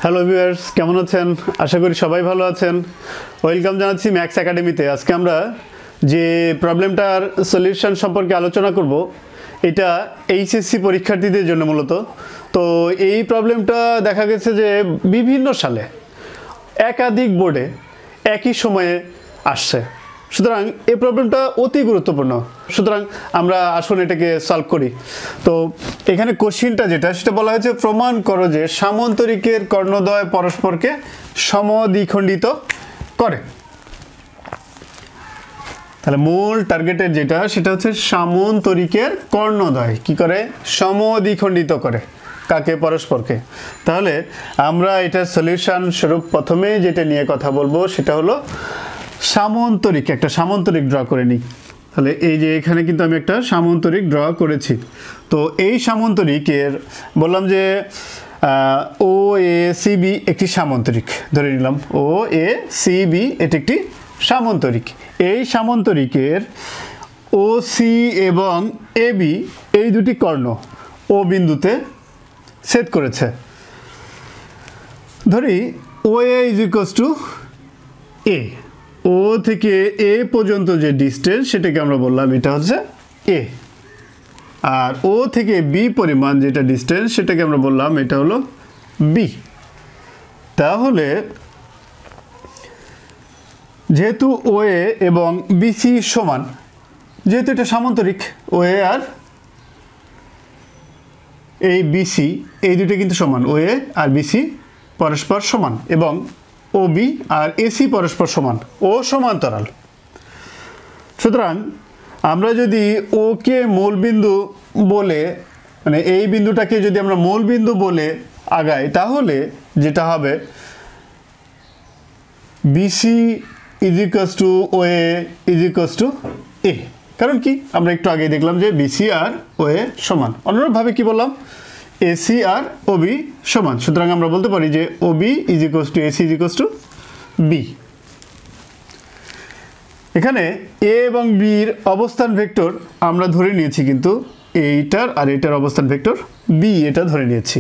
Hello viewers, কেমন আছেন? আশা করি সবাই ভালো আছেন। ওয়েলকাম জানাচ্ছি ম্যাক্স একাডেমিতে। আজকে আমরা যে প্রবলেমটার সলিউশন সম্পর্কে আলোচনা করব, এটা এইচএসসি পরীক্ষার্থীদের জন্য মূলত। তো এই প্রবলেমটা দেখা গেছে যে বিভিন্ন সালে একাধিক বোর্ডে একই সময়ে আসছে, সুতরাং এই প্রবলেমটা অতি গুরুত্বপূর্ণ। সুতরাং আমরা আসুন এটাকে সলভ করি। তো এখানে কোশ্চিনটা যেটা সেটা বলা হয়েছে, প্রমাণ করো যে সামন্তরিকের কর্ণদ্বয় পরস্পরকে সমদ্বিখণ্ডিত করে। তাহলে মূল টার্গেটের যেটা সেটা হচ্ছে সামন্তরিকের কর্ণদ্বয় কি করে? সমদ্বিখণ্ডিত করে। কাকে? পরস্পরকে। তাহলে আমরা এটার সলিউশন স্বরূপ প্রথমে যেটা নিয়ে কথা বলবো সেটা হলো সামন্তরিক। একটা সামন্তরিক ড্র করে নিই। তাহলে এই যে এখানে কিন্তু আমি একটা সামন্তরিক ড্র করেছি। তো এই সামন্তরিকের বললাম যে ও এ সি বি একটি সামন্তরিক ধরে নিলাম। ও এ সি বি এটি একটি সামন্তরিক। এই সামন্তরিকের ও সি এবং এ বি এই দুটি কর্ণ ও বিন্দুতে ছেদ করেছে। ধরি ও এ ইজ ইকুয়ালস টু এ। ও থেকে এ পর্যন্ত যে ডিস্টেন্স সেটাকে আমরা বললাম এটা হচ্ছে এ, আর ও থেকে বি পরিমাণ যেটা ডিস্টেন্স সেটাকে আমরা বললাম এটা হলো বি। তাহলে যেহেতু ও এ এবং বিসি সমান, যেহেতু এটা সামন্তরিক, ও এ আর এই বিসি এই দুটো কিন্তু সমান, ও এ আর বিসি পরস্পর সমান, এবং ও বি আর এসি পরস্পর সমান, ও সমান্তরাল। সুতরাং আমরা যদি ওকে মূলবিন্দু বলে, মানে এই বিন্দুটাকে যদি আমরা মূলবিন্দু বলে আগাই, তাহলে যেটা হবে BC is equals to O A is equals to A. কারণ কি? আমরা একটু আগে দেখলাম যে বিসি আর ও এ সমান। অনুরূপভাবে কি বললাম? এসি আর ওবি সমান। সুতরাং আমরা বলতে পারি যে OB is equals to AC is equals to B. এখানে এ এবং বির অবস্থান ভেক্টর আমরা ধরে নিয়েছি, কিন্তু এইটার আর এটার অবস্থান ভেক্টর বি এটা ধরে নিয়েছি।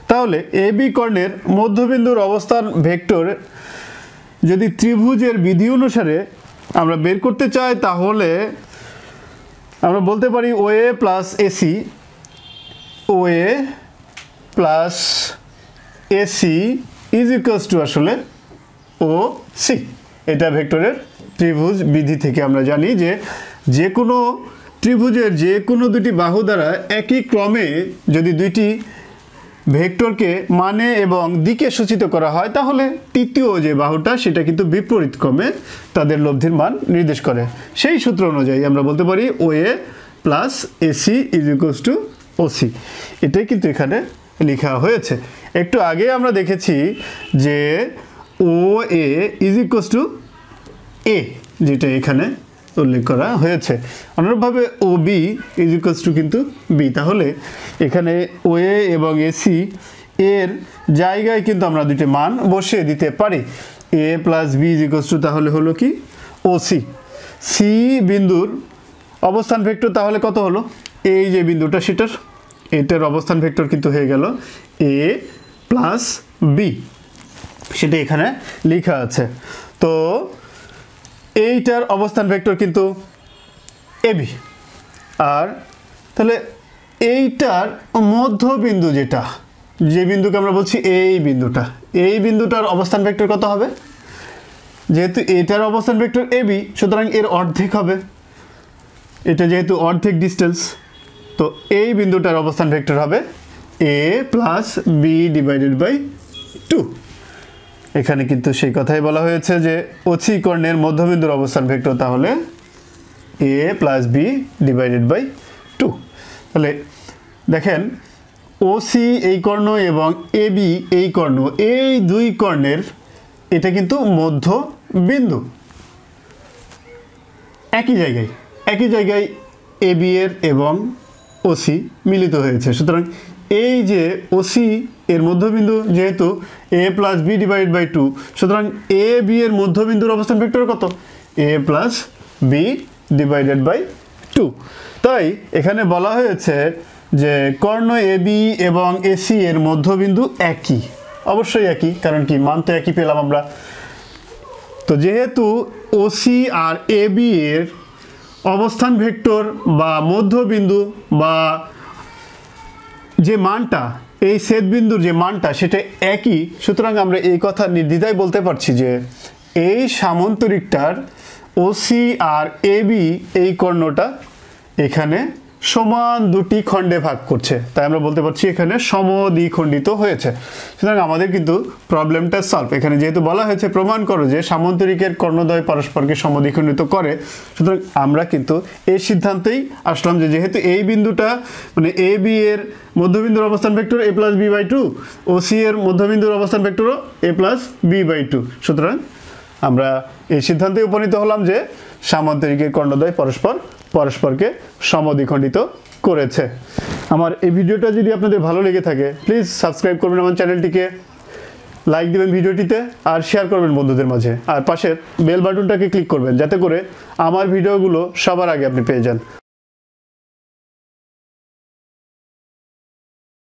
তাহলে এ বি কর্ণের মধ্যবিন্দুর অবস্থান ভেক্টর যদি ত্রিভুজের বিধি অনুসারে আমরা বের করতে চাই, তাহলে আমরা বলতে পারি O A plus AC, O A plus AC is equals to আসলে ও সি। এটা ভেক্টরের ত্রিভুজ বিধি থেকে আমরা জানি যে যে কোনো ত্রিভুজের যে কোনো দুটি বাহু দ্বারা একই ক্রমে যদি দুইটি ভেক্টরকে মানে এবং দিকে সূচিত করা হয়, তাহলে তৃতীয় যে বাহুটা সেটা কিন্তু বিপরীত ক্রমে তাদের লব্ধির মান নির্দেশ করে। সেই সূত্র অনুযায়ী আমরা বলতে পারি O A plus AC is equals to OC. এটাই কিন্তু এখানে লেখা হয়েছে। একটু আগে আমরা দেখেছি যে ও এ ইজ ইকুয়ালস টু এ, যেটা এখানে উল্লেখ করা হয়েছে। অনুরূপভাবে ও বি ইজ ইকুয়ালস টু কিন্তু বি। তাহলে এখানে ও এ এবং এসি এর জায়গায় কিন্তু আমরা দুটি মান বসিয়ে দিতে পারি। A plus B is equals to তাহলে হলো কি ও সি। সি বিন্দুর অবস্থান ভেক্টর তাহলে কত হলো? এই যে বিন্দুটা সেটার এটার অবস্থান ভেক্টর কিন্তু হয়ে গেল এ প্লাস বি, সেটা এখানে লেখা আছে। তো এইটার অবস্থান ভেক্টর কিন্তু এবি, আর তাহলে এইটার মধ্যবিন্দু যেটা, যে বিন্দুকে আমরা বলছি এই বিন্দুটা, এই বিন্দুটার অবস্থান ভেক্টর কত হবে? যেহেতু এটার অবস্থান ভেক্টর এবি, সুতরাং এর অর্ধেক হবে। এটা যেহেতু অর্ধেক ডিস্টেন্স, তো এই বিন্দুটার অবস্থান ভেক্টর হবে এ প্লাস বি ডিভাইডেড বাই 2। এখানে কিন্তু সেই কথাই বলা হয়েছে যে ওসি কর্ণের মধ্যবিন্দুর অবস্থান ভেক্টর তাহলে এ প্লাস বি ডিভাইডেড বাই 2। তাহলে দেখেন ওসি এই কর্ণ এবং এ বি এই কর্ণ, এই দুই কর্ণের এটা কিন্তু মধ্যবিন্দু। একই জায়গায় এ বি এর এবং ওসি মিলিত হয়েছে। সুতরাং এই যে ওসি এর মধ্যবিন্দু যেহেতু এ প্লাস বি ডিভাইড বাই 2, সুতরাং এ বি এর মধ্যবিন্দুর অবস্থান ভেক্টর কত? এ প্লাস বি ডিভাইডেড বাই 2। তাই এখানে বলা হয়েছে যে কর্ণ এ বি এবং এসি এর মধ্যবিন্দু একই, অবশ্যই একই, কারণ কি মান তো একই পেলাম আমরা। তো যেহেতু ওসি আর এ বি এর অবস্থান ভেক্টর বা মধ্যবিন্দু বা যে মানটা, এই ছেদবিন্দুর যে মানটা সেটা একই, সুতরাং আমরা এই কথা নির্দ্বিধায় বলতে পারছি যে এই সামান্তরিকটার ওসি আর এ বি এই কর্ণটা এখানে সমান দুটি খণ্ডে ভাগ করছে, তাই আমরা বলতে পারছি এখানে সমদ্বিখণ্ডিত হয়েছে। সুতরাং আমাদের কিন্তু প্রবলেমটা সলভ। এখানে যেহেতু বলা হয়েছে প্রমাণ করো যে সামান্তরিকের কর্ণদ্বয় পরস্পরকে সমদ্বিখণ্ডিত করে, সুতরাং আমরা কিন্তু এই সিদ্ধান্তেই আসলাম যে যেহেতু এই বিন্দুটা মানে এ বি এর মধ্যবিন্দুর অবস্থান vector a + b/2, O C এর মধ্যবিন্দুর অবস্থান ভেক্টরও a + b/2, সুতরাং আমরা এই সিদ্ধান্তে উপনীত হলাম যে সামান্তরিকের কর্ণদ্বয় পরস্পরকে সমদ্বিখণ্ডিত করেছে। আমার এই ভিডিওটা যদি আপনাদের ভালো লেগে থাকে প্লিজ সাবস্ক্রাইব করবেন আমার চ্যানেলটিকে, লাইক দিবেন ভিডিওটিতে আর শেয়ার করবেন বন্ধুদের মাঝে, আর পাশের বেল বাটনটাকে ক্লিক করবেন যাতে করে আমার ভিডিওগুলো সবার আগে আপনি পেয়ে যান।